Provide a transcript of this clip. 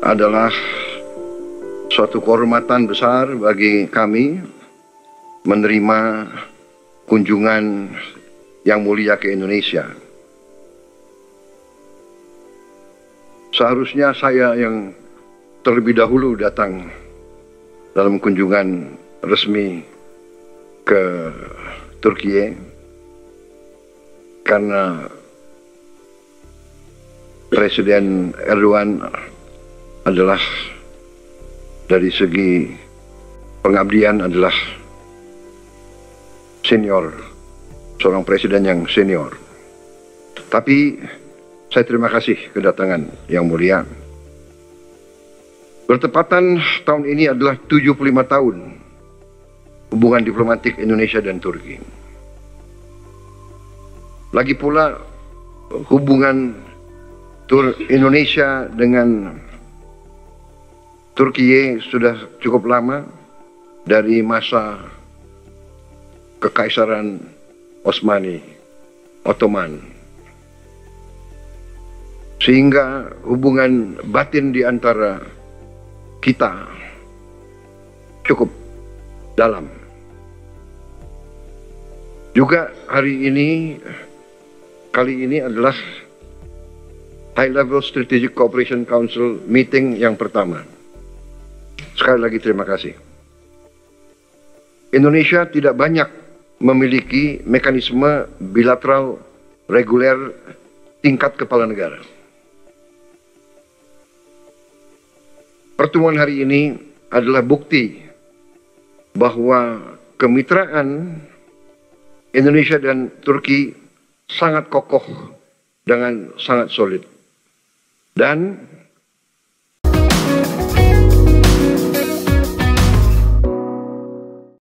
adalah suatu kehormatan besar bagi kami menerima kunjungan yang mulia ke Indonesia. Seharusnya saya yang terlebih dahulu datang dalam kunjungan resmi ke Turki karena Presiden Erdogan adalah dari segi pengabdian adalah senior, seorang presiden yang senior. Tapi saya terima kasih kedatangan yang mulia. Bertepatan tahun ini adalah 75 tahun hubungan diplomatik Indonesia dan Turki. Lagi pula hubungan Indonesia dengan Turki sudah cukup lama, dari masa Kekaisaran Ottoman. Sehingga hubungan batin di antara kita cukup dalam. Juga kali ini adalah High Level Strategic Cooperation Council meeting yang pertama. Sekali lagi terima kasih. Indonesia tidak banyak memiliki mekanisme bilateral reguler tingkat kepala negara. Pertemuan hari ini adalah bukti bahwa kemitraan Indonesia dan Turki sangat kokoh dengan sangat solid. Dan